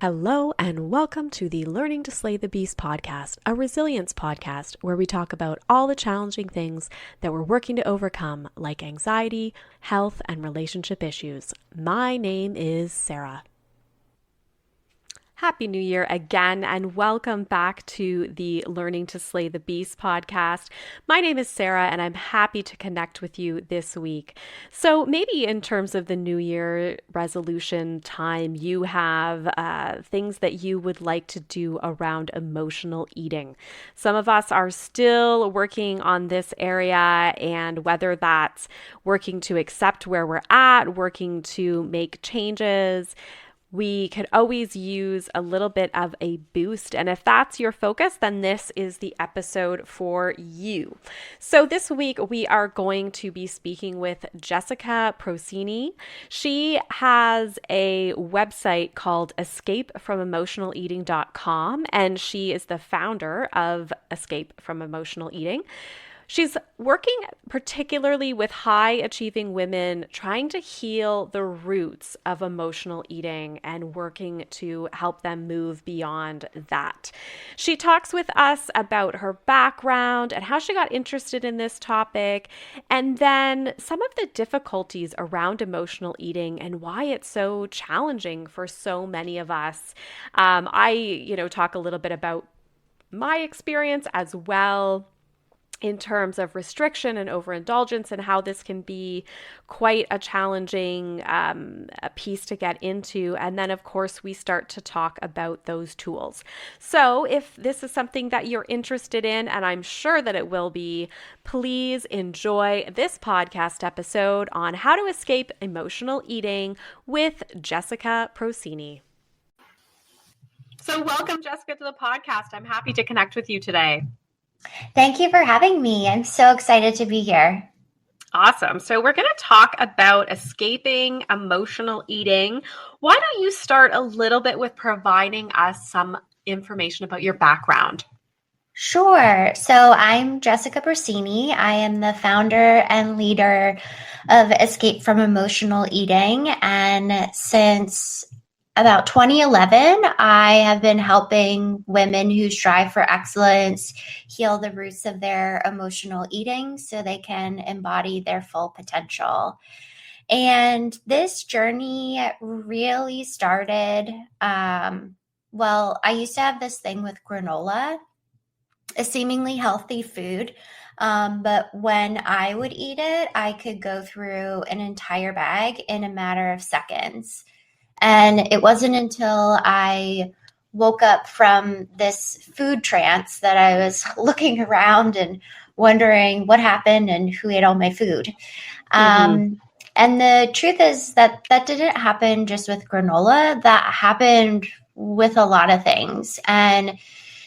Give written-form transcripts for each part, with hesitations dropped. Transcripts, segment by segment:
Hello, and welcome to the Learning to Slay the Beast podcast, a resilience podcast where we talk about all the challenging things that we're working to overcome, like anxiety, health, and relationship issues. My name is Sarah. Happy New Year again, and welcome back to the Learning to Slay the Beast podcast. My name is Sarah, and I'm happy to connect with you this week. So maybe in terms of the New Year resolution time, you have things that you would like to do around emotional eating. Some of us are still working on this area, and whether that's working to accept where we're at, working to make changes, we could always use a little bit of a boost. And if that's your focus, then this is the episode for you. So this week we are going to be speaking with Jessica Procini. She has a website called escapefromemotionaleating.com, and she is the founder of Escape from Emotional Eating. She's working particularly with high achieving women, trying to heal the roots of emotional eating and working to help them move beyond that. She talks with us about her background and how she got interested in this topic, and then some of the difficulties around emotional eating and why it's so challenging for so many of us. I talk a little bit about my experience as well, in terms of restriction and overindulgence, and how this can be quite a challenging piece to get into. And then, of course, we start to talk about those tools. So if this is something that you're interested in, and I'm sure that it will be, please enjoy this podcast episode on how to escape emotional eating with Jessica Procini. So welcome, Jessica, to the podcast. I'm happy to connect with you today. Thank you for having me. I'm so excited to be here. Awesome. So we're going to talk about escaping emotional eating. Why don't you start a little bit with providing us some information about your background? Sure. So I'm Jessica Procini. I am the founder and leader of Escape from Emotional Eating. And since about 2011, I have been helping women who strive for excellence heal the roots of their emotional eating so they can embody their full potential. And this journey really started, I used to have this thing with granola, a seemingly healthy food. But when I would eat it, I could go through an entire bag in a matter of seconds. And it wasn't until I woke up from this food trance that I was looking around and wondering what happened and who ate all my food. And the truth is that didn't happen just with granola. That happened with a lot of things. And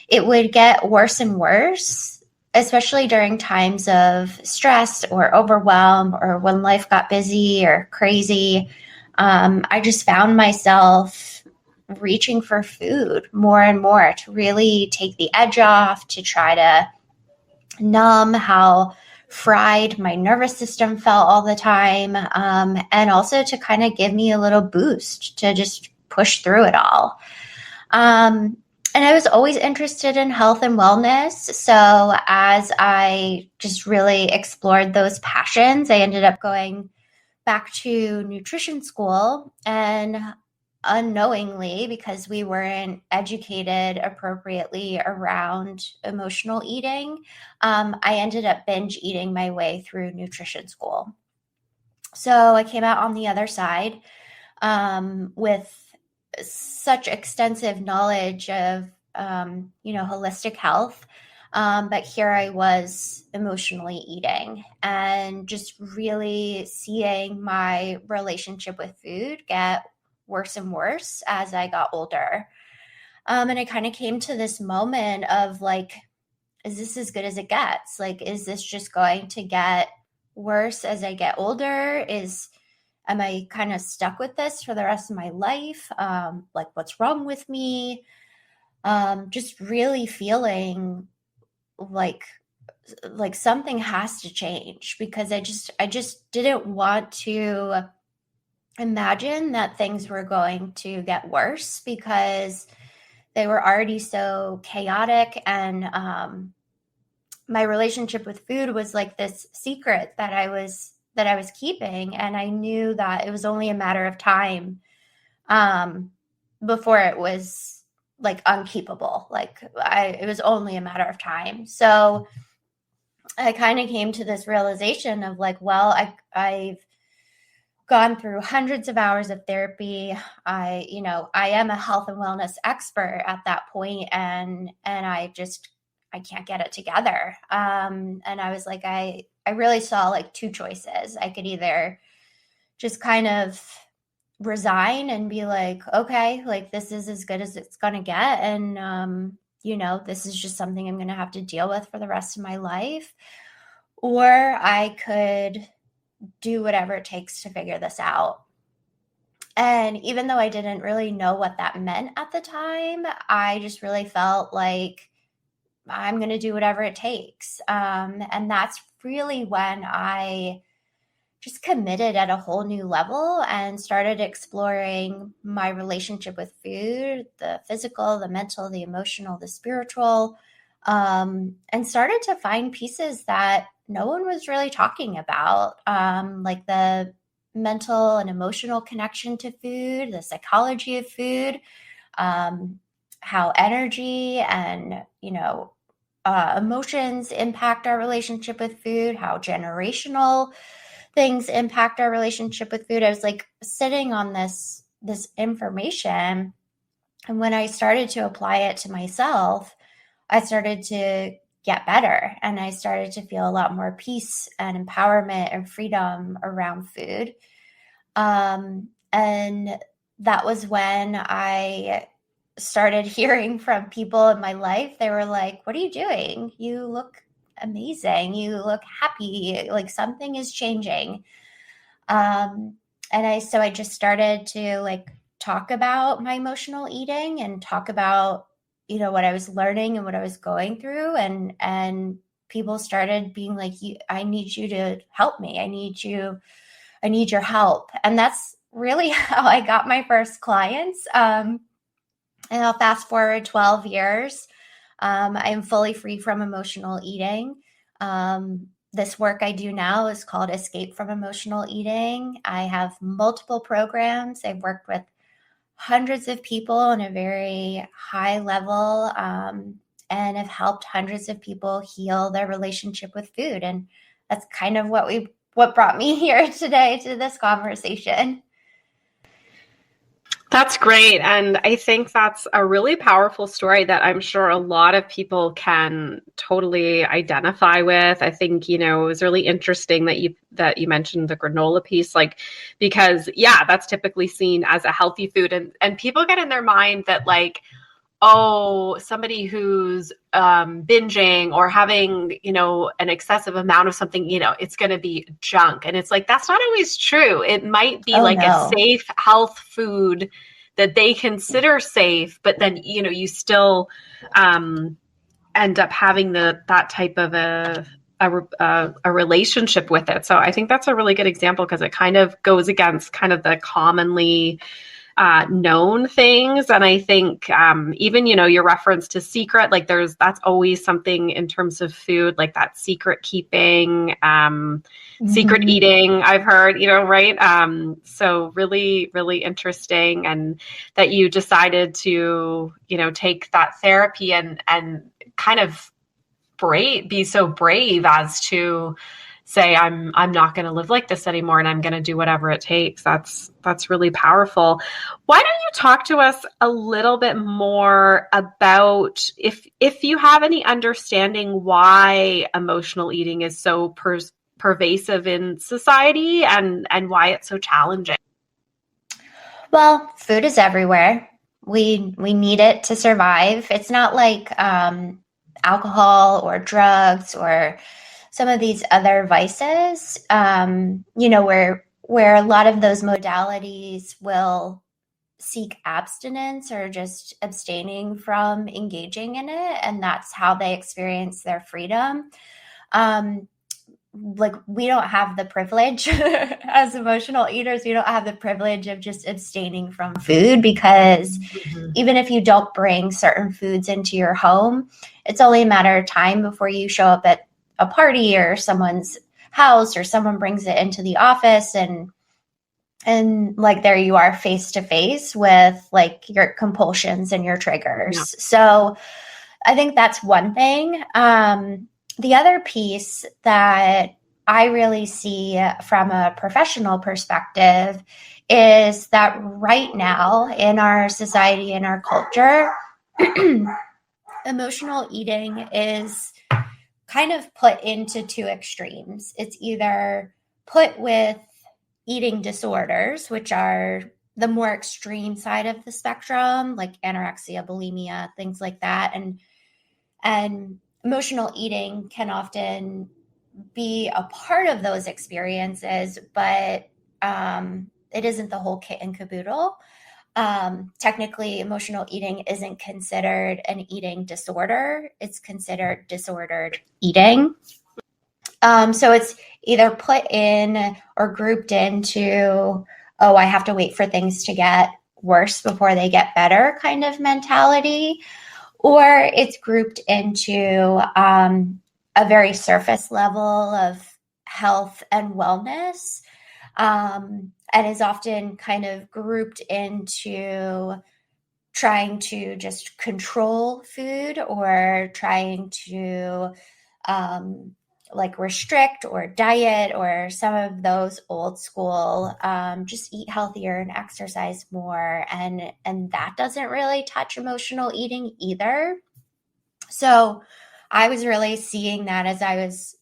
it would get worse and worse, especially during times of stress or overwhelm or when life got busy or crazy. I just found myself reaching for food more and more to really take the edge off, to try to numb how fried my nervous system felt all the time, and also to kind of give me a little boost to just push through it all. And I was always interested in health and wellness. So as I just really explored those passions, I ended up going back to nutrition school, and unknowingly, because we weren't educated appropriately around emotional eating, I ended up binge eating my way through nutrition school. So I came out on the other side with such extensive knowledge of, holistic health. But here I was emotionally eating and just really seeing my relationship with food get worse and worse as I got older. And I kind of came to this moment of like, is this as good as it gets? Like, is this just going to get worse as I get older? Am I kind of stuck with this for the rest of my life? Like, what's wrong with me? Just really feeling like something has to change, because I just didn't want to imagine that things were going to get worse because they were already so chaotic, and my relationship with food was like this secret that I was keeping, and I knew that it was only a matter of time um, before it was like unkeepable. It was only a matter of time. So I kind of came to this realization of like, well, I've gone through hundreds of hours of therapy. I am a health and wellness expert at that point, and I can't get it together. And I was like, I really saw like two choices. I could either just kind of resign and be like, okay, like this is as good as it's going to get. And, this is just something I'm going to have to deal with for the rest of my life. Or I could do whatever it takes to figure this out. And even though I didn't really know what that meant at the time, I just really felt like I'm going to do whatever it takes. And that's really when I just committed at a whole new level and started exploring my relationship with food, the physical, the mental, the emotional, the spiritual, and started to find pieces that no one was really talking about, like the mental and emotional connection to food, the psychology of food, how energy and, emotions impact our relationship with food, how generational things impact our relationship with food. I was like sitting on this information, and when I started to apply it to myself, I started to get better, and I started to feel a lot more peace and empowerment and freedom around food. And that was when I started hearing from people in my life. They were like, "What are you doing? You look amazing. You look happy. Like something is changing." And I just started to like talk about my emotional eating and talk about, what I was learning and what I was going through. And people started being like, I need you to help me. I need your help. And that's really how I got my first clients. And I'll fast forward 12 years. I am fully free from emotional eating. This work I do now is called Escape from Emotional Eating. I have multiple programs. I've worked with hundreds of people on a very high level, and have helped hundreds of people heal their relationship with food. And that's kind of what brought me here today to this conversation. That's great. And I think that's a really powerful story that I'm sure a lot of people can totally identify with. I think, it was really interesting that you mentioned the granola piece, like, because yeah, that's typically seen as a healthy food. And people get in their mind that like, oh, somebody who's binging or having, an excessive amount of something, it's going to be junk. And it's like, that's not always true. It might be Oh like a no. safe health food that they consider safe, but then, you still end up having that type of a relationship with it. So I think that's a really good example because it kind of goes against kind of the commonly known things. And I think even, your reference to secret, like that's always something in terms of food, like that secret keeping, secret Mm-hmm. eating, I've heard, right? So really, really interesting. And that you decided to, take that therapy and kind of be so brave as to say I'm not going to live like this anymore and I'm going to do whatever it takes. That's really powerful. Why don't you talk to us a little bit more about if you have any understanding why emotional eating is so pervasive in society and why it's so challenging? Well, food is everywhere. We need it to survive. It's not like alcohol or drugs or some of these other vices, where a lot of those modalities will seek abstinence or just abstaining from engaging in it, and that's how they experience their freedom. Um, like we don't have the privilege as emotional eaters. We don't have the privilege of just abstaining from food, because Mhm. even if you don't bring certain foods into your home, it's only a matter of time before you show up at a party or someone's house, or someone brings it into the office, and like there you are face to face with like your compulsions and your Yeah. triggers. So I think that's one thing. The other piece that I really see from a professional perspective is that right now in our society, in our culture, emotional eating is kind of put into two extremes. It's either put with eating disorders, which are the more extreme side of the spectrum, like anorexia, bulimia, things like that. And emotional eating can often be a part of those experiences, but it isn't the whole kit and caboodle. Technically, emotional eating isn't considered an eating disorder. It's considered disordered eating. So it's either put in or grouped into, oh, I have to wait for things to get worse before they get better kind of mentality, or it's grouped into a very surface level of health and wellness, and is often kind of grouped into trying to just control food, or trying to um, like restrict or diet, or some of those old school, just eat healthier and exercise more, and that doesn't really touch emotional eating either. So I was really seeing that as I was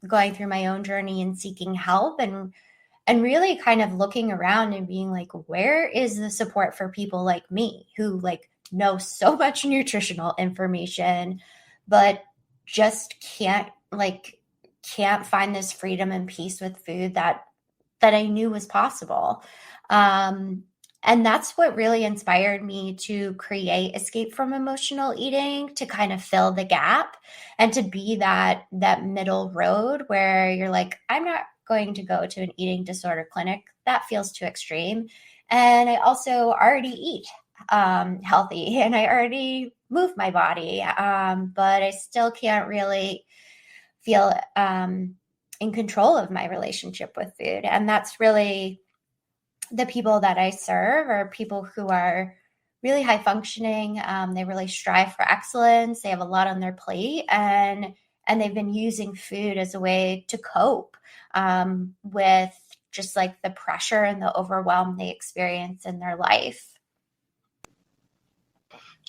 going through my own journey and seeking help, and really kind of looking around and being like, where is the support for people like me who like know so much nutritional information, but just can't find this freedom and peace with food that I knew was possible. And that's what really inspired me to create Escape from Emotional Eating, to kind of fill the gap and to be that middle road where you're like, I'm not going to go to an eating disorder clinic. That feels too extreme. And I also already eat healthy, and I already move my body, but I still can't really feel in control of my relationship with food. And that's really the people that I serve, are people who are really high functioning. They really strive for excellence. They have a lot on their plate, and they've been using food as a way to cope with just like the pressure and the overwhelm they experience in their life.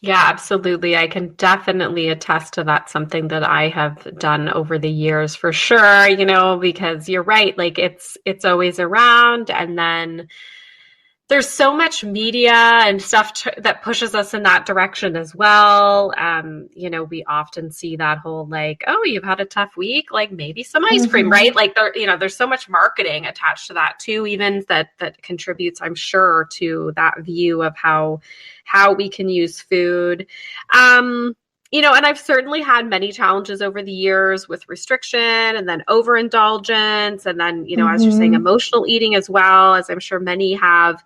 Yeah, absolutely. I can definitely attest to that. Something that I have done over the years for sure, because you're right, like it's always around, and then there's so much media and stuff that pushes us in that direction as well. We often see that whole like, oh, you've had a tough week, like maybe some ice cream, Mm-hmm. right? Like there's so much marketing attached to that too, even that contributes, I'm sure, to that view of how we can use food. And I've certainly had many challenges over the years with restriction and then overindulgence. And then, as you're saying, Mm-hmm. emotional eating as well, as I'm sure many have.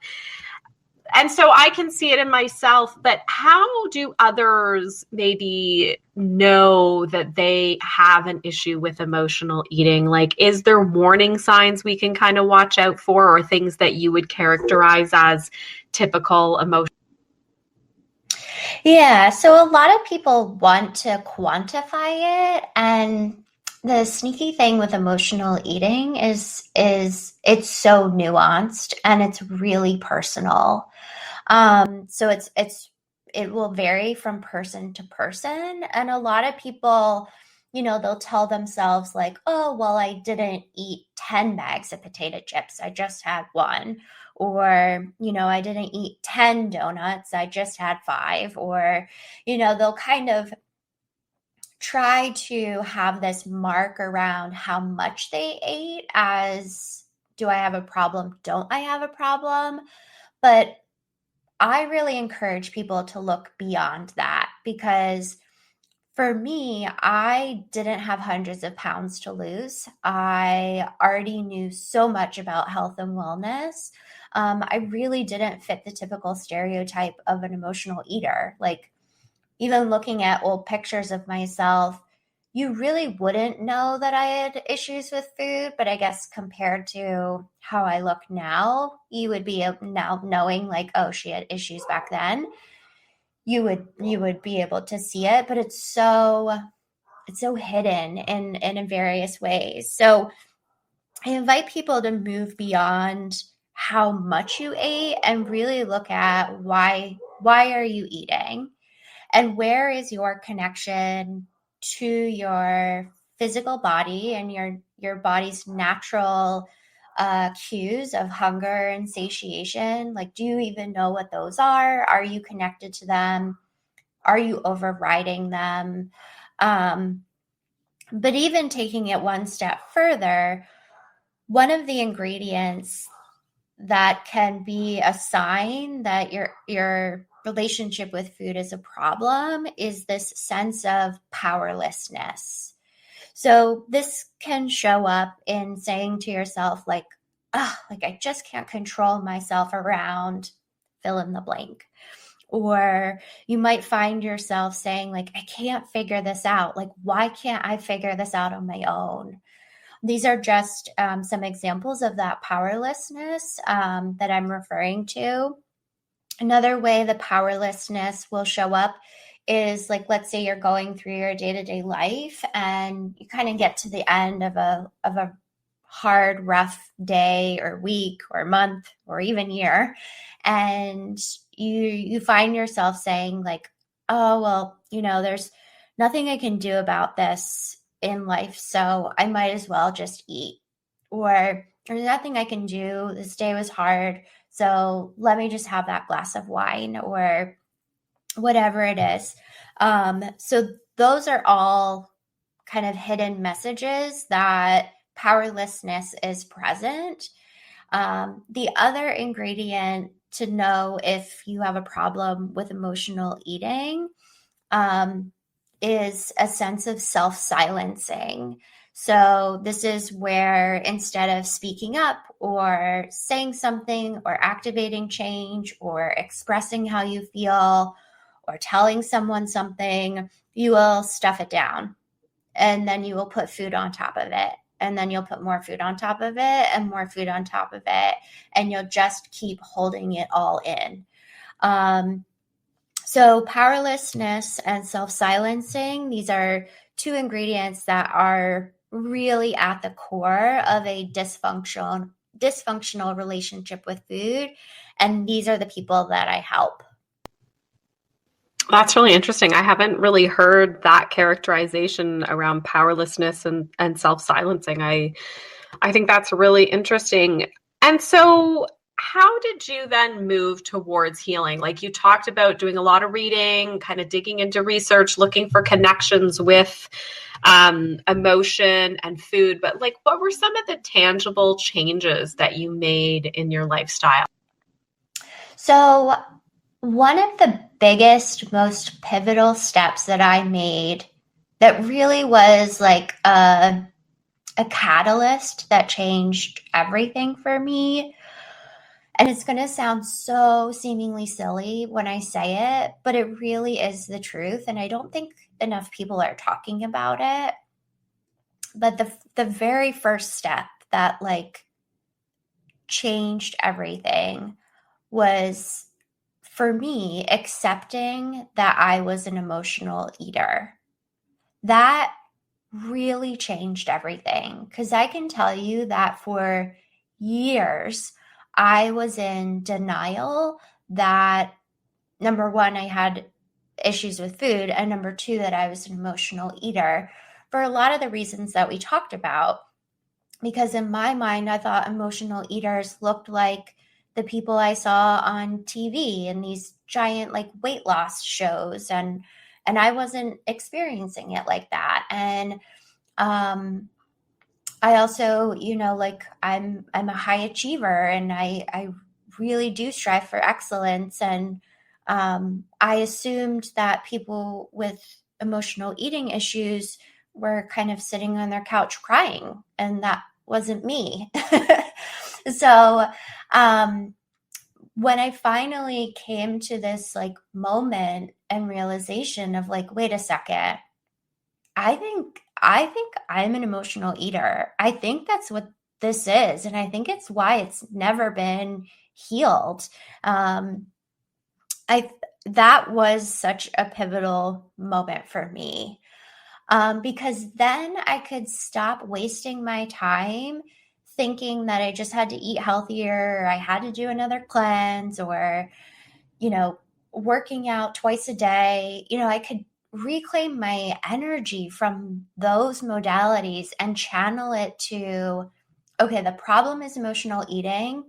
And so I can see it in myself, but how do others maybe know that they have an issue with emotional eating? Like, is there warning signs we can kind of watch out for, or things that you would characterize as typical emotional? Yeah, so a lot of people want to quantify it, and the sneaky thing with emotional eating is it's so nuanced and it's really personal. So it will vary from person to person, and a lot of people, they'll tell themselves like, oh, well, I didn't eat 10 bags of potato chips, I just had one. Or, I didn't eat 10 donuts, I just had five. Or, they'll kind of try to have this mark around how much they ate as, do I have a problem? Don't I have a problem? But I really encourage people to look beyond that, because For me, I didn't have hundreds of pounds to lose. I already knew so much about health and wellness. I really didn't fit the typical stereotype of an emotional eater. Like, even looking at old pictures of myself, you really wouldn't know that I had issues with food. But I guess compared to how I look now, you would be now knowing, like, oh, she had issues back then. You would be able to see it, but it's so hidden in various ways. So I invite people to move beyond how much you ate and really look at why are you eating, and where is your connection to your physical body and your body's natural cues of hunger and satiation. Like, do you even know what those are? Are you connected to them? Are you overriding them? um, but even taking it one step further, one of the ingredients that can be a sign that your relationship with food is a problem is this sense of powerlessness. So this can show up in saying to yourself, like, oh, like, I just can't control myself around fill in the blank. Or you might find yourself saying, like, I can't figure this out. Like, why can't I figure this out on my own? These are just some examples of that powerlessness that I'm referring to. Another way the powerlessness will show up is, like, let's say you're going through your day-to-day life and you kind of get to the end of a hard, rough day or week or month or even year, and you find yourself saying, like, oh, well, there's nothing I can do about this in life, so I might as well just eat. Or there's nothing I can do. This day was hard, so let me just have that glass of wine, or whatever it is. So those are all kind of hidden messages that powerlessness is present. The other ingredient to know if you have a problem with emotional eating is a sense of self-silencing. So this is where, instead of speaking up or saying something or activating change or expressing how you feel or telling someone something, you will stuff it down, and then you will put food on top of it. And then you'll put more food on top of it and more food on top of it. And you'll just keep holding it all in. So powerlessness and self-silencing, these are two ingredients that are really at the core of a dysfunctional relationship with food. And these are the people that I help. That's really interesting. I haven't really heard that characterization around powerlessness and self-silencing. I think that's really interesting. And so how did you then move towards healing? Like, you talked about doing a lot of reading, kind of digging into research, looking for connections with emotion and food, but, like, what were some of the tangible changes that you made in your lifestyle? So one of the biggest, most pivotal steps that I made that really was like a catalyst that changed everything for me. And it's going to sound so seemingly silly when I say it, but it really is the truth. And I don't think enough people are talking about it. But the very first step that, like, changed everything was, for me, accepting that I was an emotional eater. That really changed everything, because I can tell you that for years, I was in denial that, number one, I had issues with food, and number two, that I was an emotional eater, for a lot of the reasons that we talked about. Because in my mind, I thought emotional eaters looked like the people I saw on TV in these giant, like, weight loss shows, and I wasn't experiencing it like that. And I also, like, I'm a high achiever, and I really do strive for excellence. And I assumed that people with emotional eating issues were kind of sitting on their couch crying, and that wasn't me. So, when I finally came to this like moment and realization of like, wait a second, I think I'm an emotional eater. I think that's what this is, and I think it's why it's never been healed. Um, I That was such a pivotal moment for me, because then I could stop wasting my time thinking that I just had to eat healthier, or I had to do another cleanse, or you know, working out twice a day. I could reclaim my energy from those modalities and channel it to, okay, the problem is emotional eating.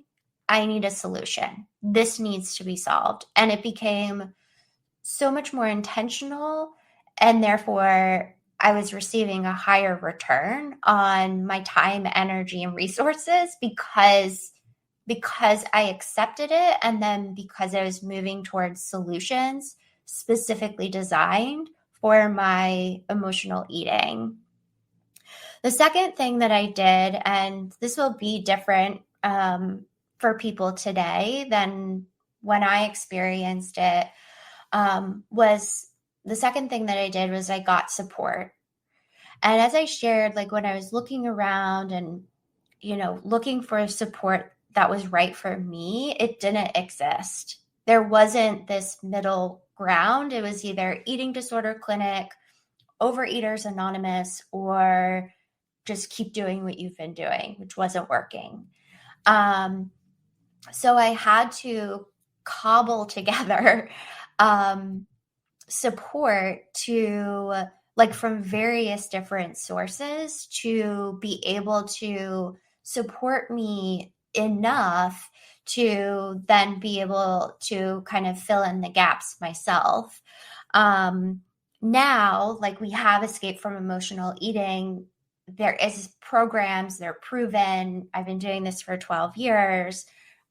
I need a solution. This needs to be solved. And it became so much more intentional. And therefore, I was receiving a higher return on my time, energy, and resources because I accepted it, and then because I was moving towards solutions specifically designed for my emotional eating. The second thing that I did, and this will be different for people today than when I experienced it, was the second thing that I did was I got support. And as I shared, like when I was looking around and, looking for support that was right for me, it didn't exist. There wasn't this middle ground. It was either eating disorder clinic, Overeaters Anonymous, or just keep doing what you've been doing, which wasn't working. So I had to cobble together support to like from various different sources to be able to support me enough to then be able to kind of fill in the gaps myself. Now, like we have Escape from Emotional Eating, there is programs, they're proven. I've been doing this for 12 years.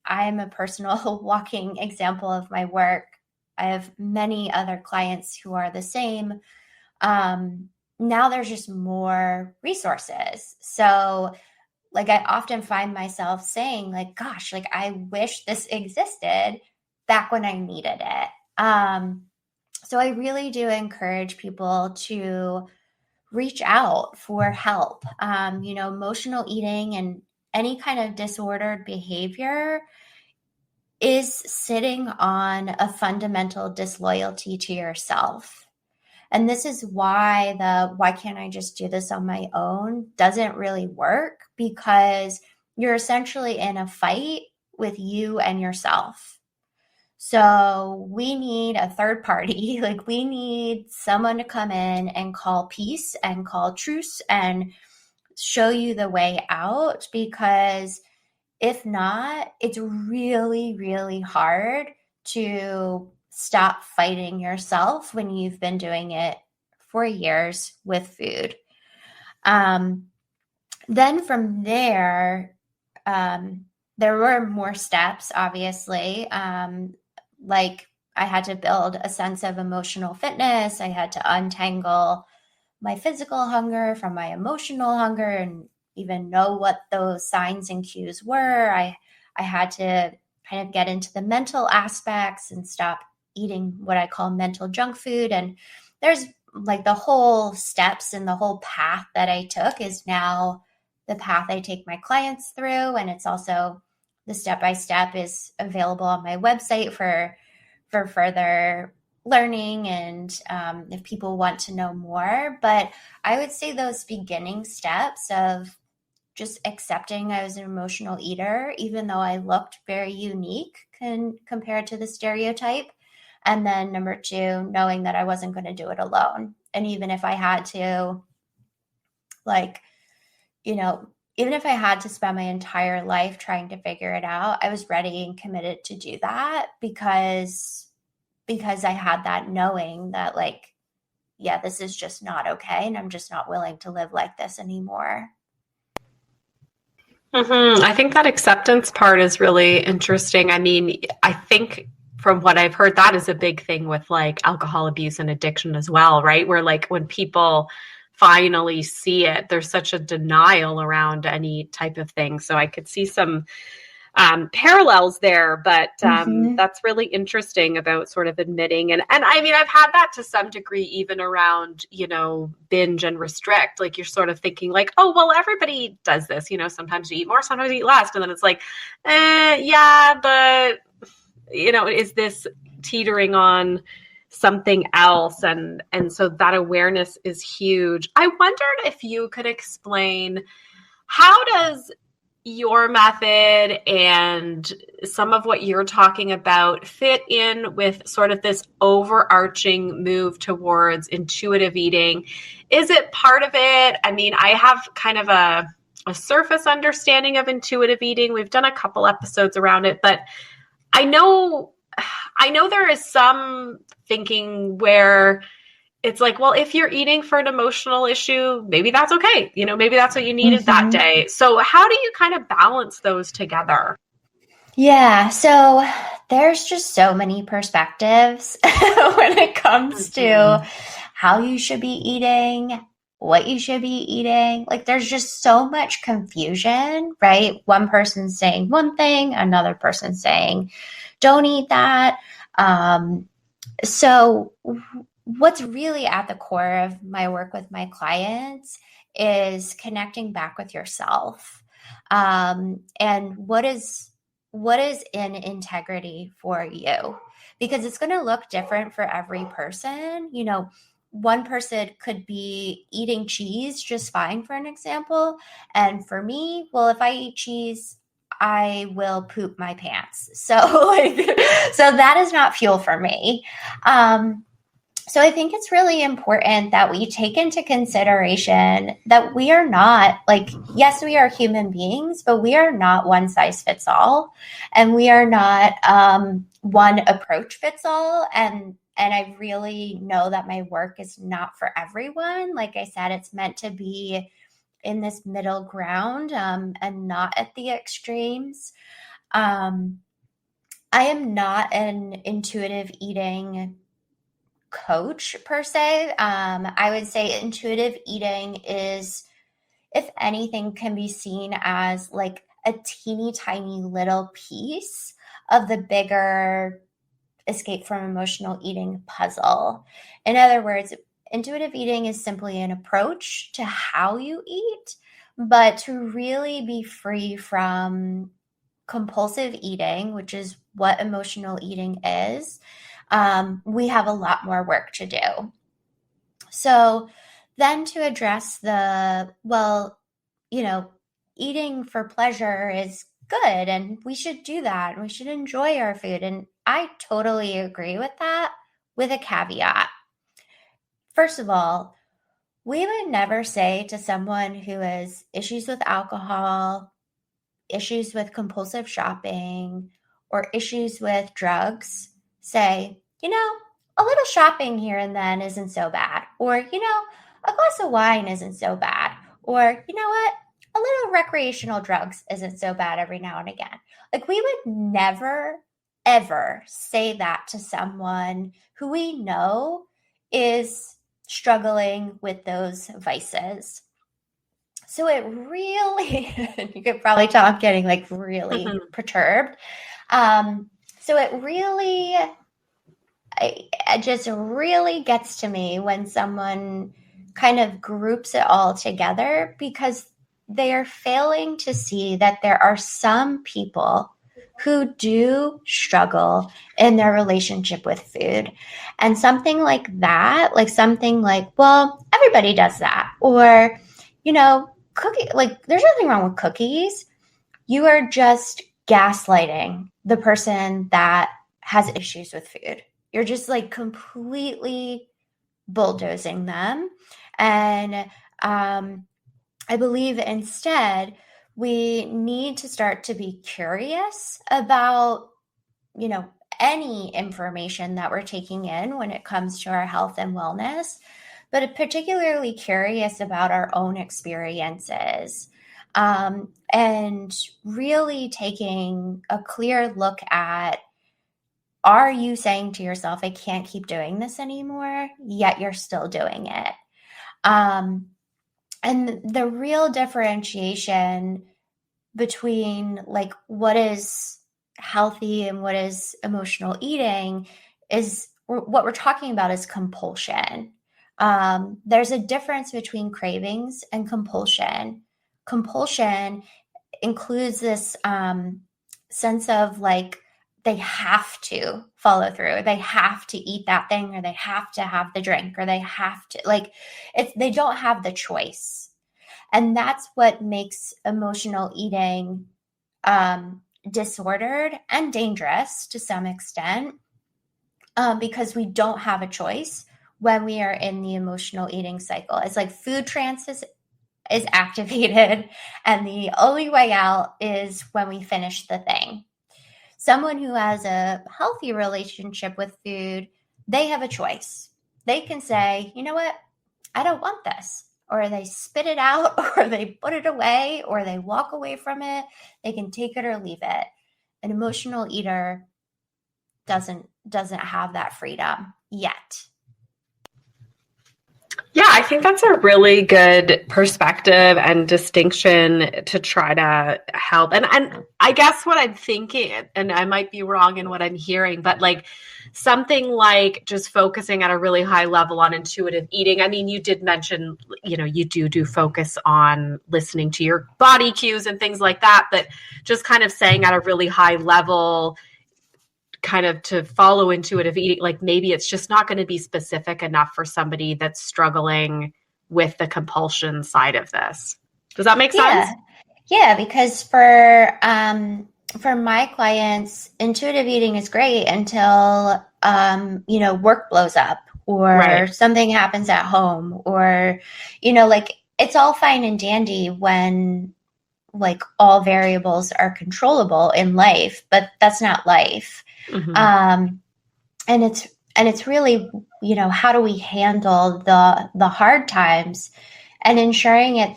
I'm a personal walking example of my work. I have many other clients who are the same. Now there's just more resources. So like I often find myself saying like, gosh, like I wish this existed back when I needed it. So I really do encourage people to reach out for help. Emotional eating and any kind of disordered behavior is sitting on a fundamental disloyalty to yourself. And this is why why can't I just do this on my own doesn't really work, because you're essentially in a fight with you and yourself. So we need a third party, like we need someone to come in and call peace and call truce and show you the way out, because if not, it's really, really hard to stop fighting yourself when you've been doing it for years with food. Then from there, there were more steps, obviously. Like I had to build a sense of emotional fitness. I had to untangle my physical hunger from my emotional hunger and even know what those signs and cues were. I had to kind of get into the mental aspects and stop eating what I call mental junk food. And there's like the whole steps and the whole path that I took is now the path I take my clients through. And it's also the step-by-step is available on my website for further learning and if people want to know more. But I would say those beginning steps of just accepting I was an emotional eater, even though I looked very unique compared to the stereotype. And then number two, knowing that I wasn't going to do it alone. And even if I had to, like, even if I had to spend my entire life trying to figure it out, I was ready and committed to do that because I had that knowing that like, yeah, this is just not okay. And I'm just not willing to live like this anymore. I think that acceptance part is really interesting. I mean, I think from what I've heard, that is a big thing with like alcohol abuse and addiction as well, right? Where like when people finally see it, there's such a denial around any type of thing. So I could see some parallels there, but Mm-hmm. that's really interesting about sort of admitting. And I mean, I've had that to some degree, even around, binge and restrict. Like you're sort of thinking like, oh, well, everybody does this, sometimes you eat more, sometimes you eat less. And then it's like, yeah, but, is this teetering on something else? And so that awareness is huge. I wondered if you could explain, how does your method and some of what you're talking about fit in with sort of this overarching move towards intuitive eating? Is it part of it? I mean, I have kind of a surface understanding of intuitive eating. We've done a couple episodes around it, but I know there is some thinking where it's like, well, if you're eating for an emotional issue, maybe that's okay. Maybe that's what you needed that Mm-hmm. day. So how do you kind of balance those together? Yeah, so there's just so many perspectives when it comes Mm-hmm. to how you should be eating, what you should be eating. Like, there's just so much confusion, right? One person's saying one thing, another person saying, don't eat that. Um, so, what's really at the core of my work with my clients is connecting back with yourself. And what is in integrity for you, because it's going to look different for every person. One person could be eating cheese just fine, for an example, and for me, well, if I eat cheese, I will poop my pants. So like, so that is not fuel for me. um, so I think it's really important that we take into consideration that we are not, like, yes, we are human beings, but we are not one size fits all, and we are not one approach fits all. And I really know that my work is not for everyone. Like I said, it's meant to be in this middle ground, and not at the extremes. Um, I am not an intuitive eating coach per se. I would say intuitive eating is, if anything, can be seen as like a teeny tiny little piece of the bigger escape from emotional eating puzzle. In other words, intuitive eating is simply an approach to how you eat, but to really be free from compulsive eating, which is what emotional eating is, we have a lot more work to do. So, then to address well, you know, eating for pleasure is good and we should do that and we should enjoy our food. And I totally agree with that, with a caveat. First of all, we would never say to someone who has issues with alcohol, issues with compulsive shopping, or issues with drugs, say, a little shopping here and then isn't so bad. Or, a glass of wine isn't so bad. Or, you know what? A little recreational drugs isn't so bad every now and again. Like, we would never, ever say that to someone who we know is struggling with those vices. So it really, you could probably tell I'm getting like really perturbed. So it really, it just really gets to me when someone kind of groups it all together, because they are failing to see that there are some people who do struggle in their relationship with food. And something like that, like something like, well, everybody does that. Or, cookie, like there's nothing wrong with cookies. You are just gaslighting the person that has issues with food. You're just like completely bulldozing them. And I believe instead we need to start to be curious about, any information that we're taking in when it comes to our health and wellness, but particularly curious about our own experiences, and really taking a clear look at are you saying to yourself, I can't keep doing this anymore, yet you're still doing it? Um, and the real differentiation between like what is healthy and what is emotional eating is what we're talking about is compulsion. There's a difference between cravings and compulsion. Compulsion includes this sense of like they have to follow through, they have to eat that thing, or they have to have the drink, or they have to like they don't have the choice. And that's what makes emotional eating disordered and dangerous to some extent, because we don't have a choice when we are in the emotional eating cycle. It's like food trance is activated, and the only way out is when we finish the thing. Someone who has a healthy relationship with food, they have a choice. They can say, you know what, I don't want this. Or they spit it out, or they put it away, or they walk away from it. They can take it or leave it. An emotional eater doesn't have that freedom yet. Yeah, I think that's a really good perspective and distinction to try to help. And I guess what I'm thinking, and I might be wrong in what I'm hearing, but like something like just focusing at a really high level on intuitive eating. I mean, you did mention, you do focus on listening to your body cues and things like that, but just kind of saying at a really high level, kind of to follow intuitive eating, like maybe it's just not going to be specific enough for somebody that's struggling with the compulsion side of this. Does that make sense? Yeah, because for my clients, intuitive eating is great until work blows up, or Right. something happens at home, or like it's all fine and dandy when like all variables are controllable in life, but that's not life. Mm-hmm. And it's really, how do we handle the hard times, and ensuring it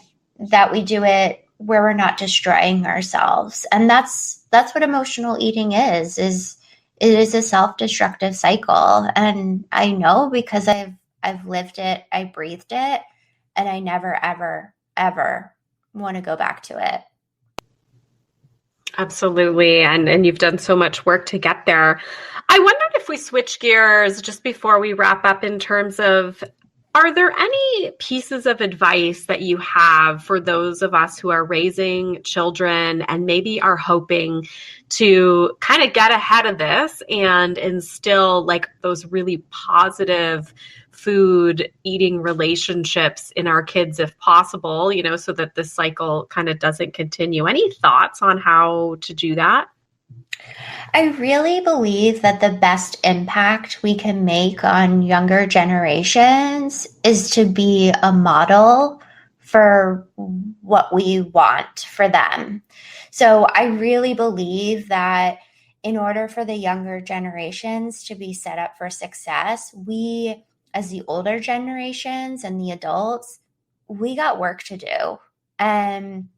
that we do it where we're not destroying ourselves. And that's what emotional eating is it is a self-destructive cycle. And I know, because I've lived it, I breathed it, and I never ever want to go back to it. Absolutely. And you've done so much work to get there. I wondered if we switch gears just before we wrap up in terms of, are there any pieces of advice that you have for those of us who are raising children and maybe are hoping to kind of get ahead of this and instill like those really positive food eating relationships in our kids if possible, so that this cycle kind of doesn't continue? Any thoughts on how to do that? I really believe that the best impact we can make on younger generations is to be a model for what we want for them. So I really believe that in order for the younger generations to be set up for success, we, as the older generations and the adults, we got work to do. And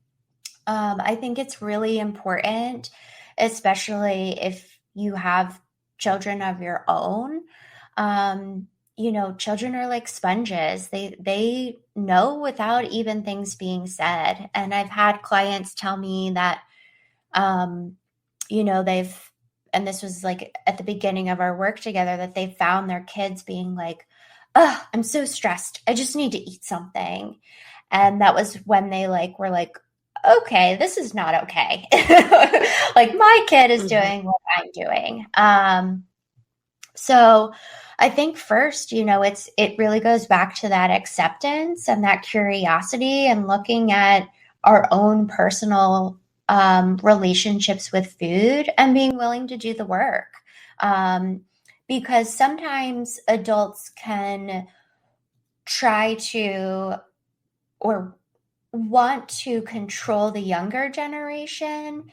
I think it's really important, especially if you have children of your own. Children are like sponges. They know without even things being said. And I've had clients tell me that, they've, and this was like at the beginning of our work together, that they found their kids being like, "Oh, I'm so stressed. I just need to eat something." And that was when they were like, okay, this is not okay. Like my kid is doing what I'm doing. So I think first, it really goes back to that acceptance and that curiosity, and looking at our own personal relationships with food and being willing to do the work. Because sometimes adults can try to, or want to control the younger generation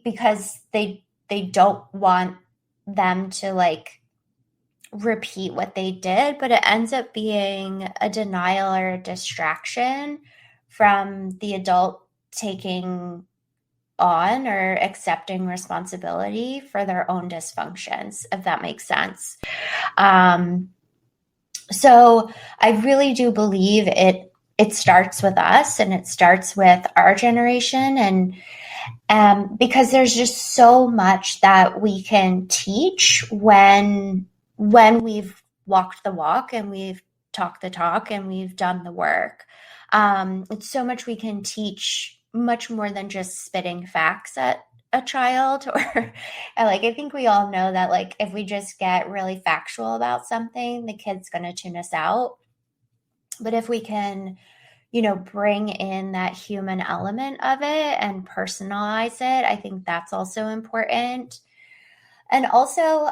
because they don't want them to like repeat what they did, but it ends up being a denial or a distraction from the adult taking on or accepting responsibility for their own dysfunctions, if that makes sense. So I really do believe it starts with us, and it starts with our generation, and because there's just so much that we can teach when we've walked the walk and we've talked the talk and we've done the work. It's so much we can teach, much more than just spitting facts at a child. Or like, I think we all know that, like, if we just get really factual about something, the kid's going to tune us out. But if we can, bring in that human element of it and personalize it, I think that's also important. And also,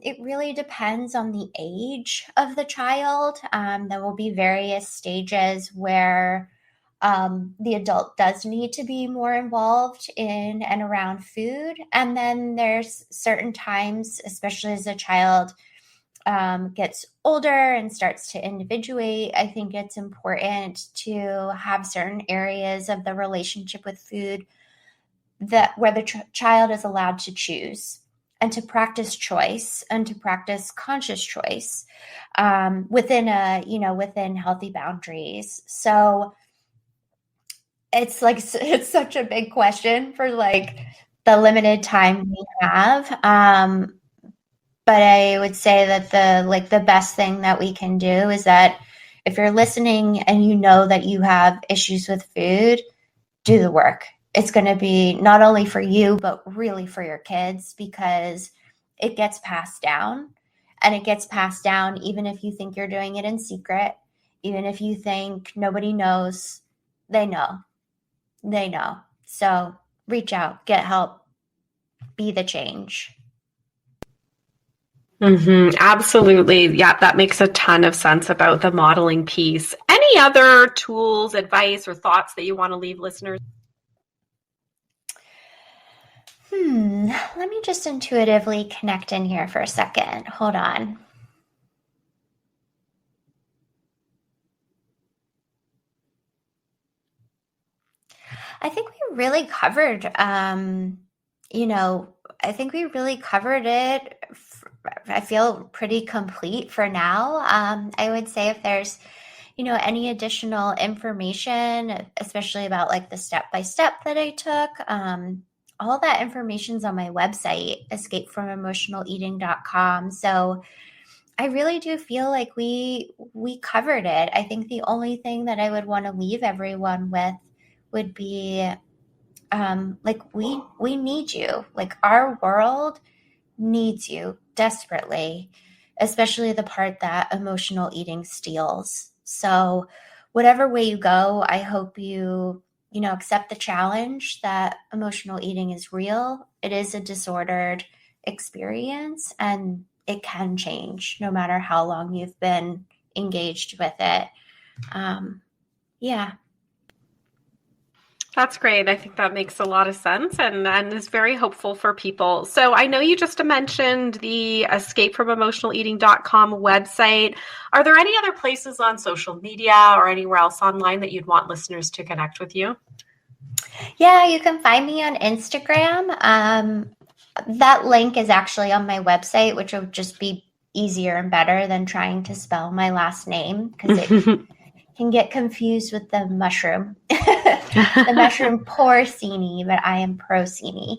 it really depends on the age of the child. There will be various stages where the adult does need to be more involved in and around food. And then there's certain times, especially as a child gets older and starts to individuate, I think it's important to have certain areas of the relationship with food that where the child is allowed to choose and to practice choice and to practice conscious choice within within healthy boundaries. So it's like, it's such a big question for like the limited time we have. But I would say that the best thing that we can do is that if you're listening and you know that you have issues with food, do the work. It's going to be not only for you, but really for your kids, because it gets passed down, and it gets passed down even if you think you're doing it in secret, even if you think nobody knows. They know. They know. So reach out, get help, be the change. Absolutely. Yeah, that makes a ton of sense about the modeling piece. Any other tools, advice, or thoughts that you want to leave listeners? Let me just intuitively connect in here for a second. Hold on. I think we really covered, I think we really covered it. I feel pretty complete for now. I would say if there's, any additional information, especially about like the step-by-step that I took, all that information's on my website, escapefromemotionaleating.com. So I really do feel like we covered it. I think the only thing that I would want to leave everyone with would be like, we need you. Like, our world needs you desperately, especially the part that emotional eating steals. So whatever way you go, I hope you accept the challenge that emotional eating is real. It is a disordered experience, and it can change no matter how long you've been engaged with it. Yeah. That's great. I think that makes a lot of sense and is very hopeful for people. So I know you just mentioned the escapefromemotionaleating.com website. Are there any other places on social media or anywhere else online that you'd want listeners to connect with you? Yeah, you can find me on Instagram. That link is actually on my website, which will just be easier and better than trying to spell my last name, because it can get confused with the mushroom. The mushroom porcini, but I am Procini.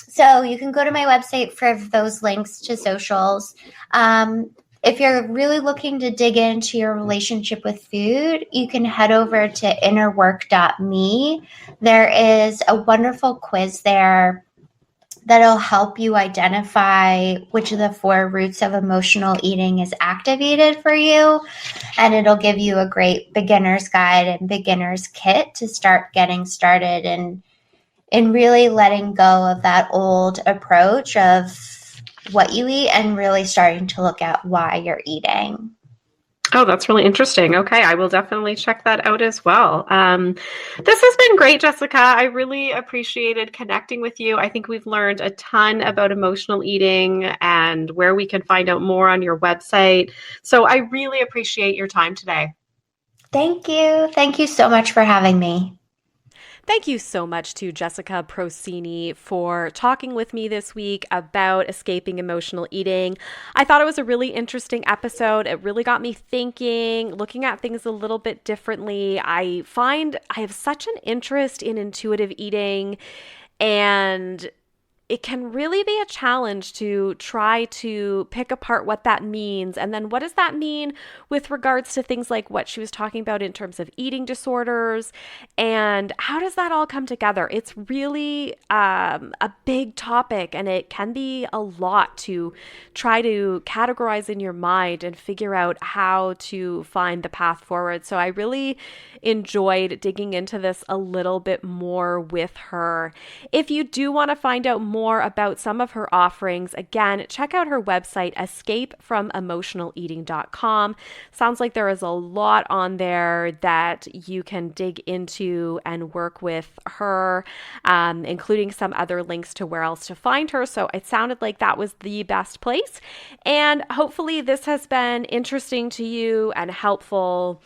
So you can go to my website for those links to socials. If you're really looking to dig into your relationship with food, you can head over to innerwork.me. There is a wonderful quiz there that'll help you identify which of the 4 roots of emotional eating is activated for you. And it'll give you a great beginner's guide and beginner's kit to start getting started in really letting go of that old approach of what you eat and really starting to look at why you're eating. Oh, that's really interesting. Okay, I will definitely check that out as well. This has been great, Jessica. I really appreciated connecting with you. I think we've learned a ton about emotional eating and where we can find out more on your website. So I really appreciate your time today. Thank you. Thank you so much for having me. Thank you so much to Jessica Procini for talking with me this week about escaping emotional eating. I thought it was a really interesting episode. It really got me thinking, looking at things a little bit differently. I find I have such an interest in intuitive eating, and it can really be a challenge to try to pick apart what that means. And then what does that mean with regards to things like what she was talking about in terms of eating disorders? And how does that all come together? It's really a big topic, and it can be a lot to try to categorize in your mind and figure out how to find the path forward. So I really enjoyed digging into this a little bit more with her. If you do want to find out more about some of her offerings, again, check out her website, escapefromemotionaleating.com. Sounds like there is a lot on there that you can dig into and work with her, including some other links to where else to find her. So it sounded like that was the best place. And hopefully this has been interesting to you and helpful.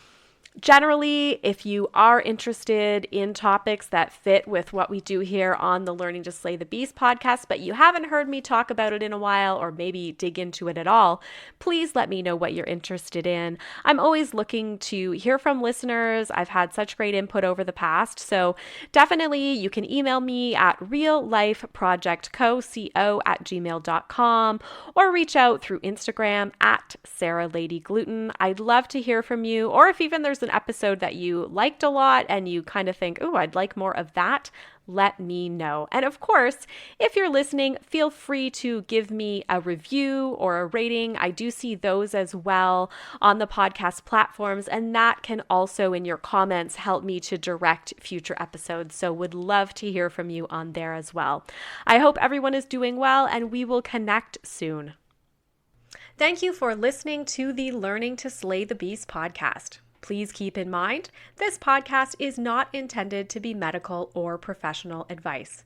Generally, if you are interested in topics that fit with what we do here on the Learning to Slay the Beast podcast, but you haven't heard me talk about it in a while or maybe dig into it at all, please let me know what you're interested in. I'm always looking to hear from listeners. I've had such great input over the past, so definitely you can email me at reallifeprojectco@gmail.com or reach out through Instagram at SarahLadyGluten. I'd love to hear from you, or if even there's an episode that you liked a lot and you kind of think, oh, I'd like more of that, let me know. And of course, if you're listening, feel free to give me a review or a rating. I do see those as well on the podcast platforms, and that can also, in your comments, help me to direct future episodes. So would love to hear from you on there as well. I hope everyone is doing well, and we will connect soon. Thank you for listening to the Learning to Slay the Beast podcast. Please keep in mind, this podcast is not intended to be medical or professional advice.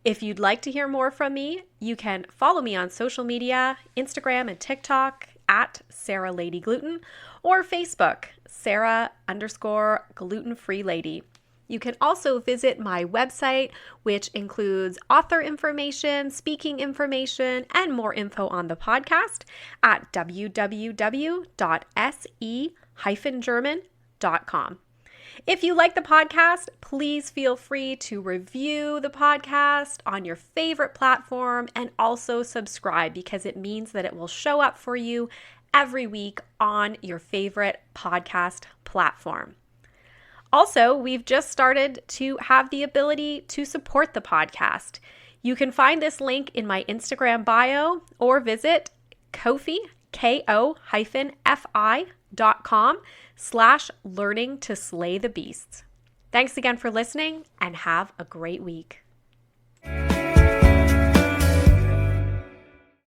If you'd like to hear more from me, you can follow me on social media, Instagram and TikTok at SarahLadyGluten, or Facebook, Sarah_gluten-free lady. You can also visit my website, which includes author information, speaking information, and more info on the podcast at www.se-german.com. If you like the podcast, please feel free to review the podcast on your favorite platform and also subscribe, because it means that it will show up for you every week on your favorite podcast platform. Also, we've just started to have the ability to support the podcast. You can find this link in my Instagram bio or visit Ko-fi, ko-fi.com/learning to slay the beasts. Thanks again for listening, and have a great week.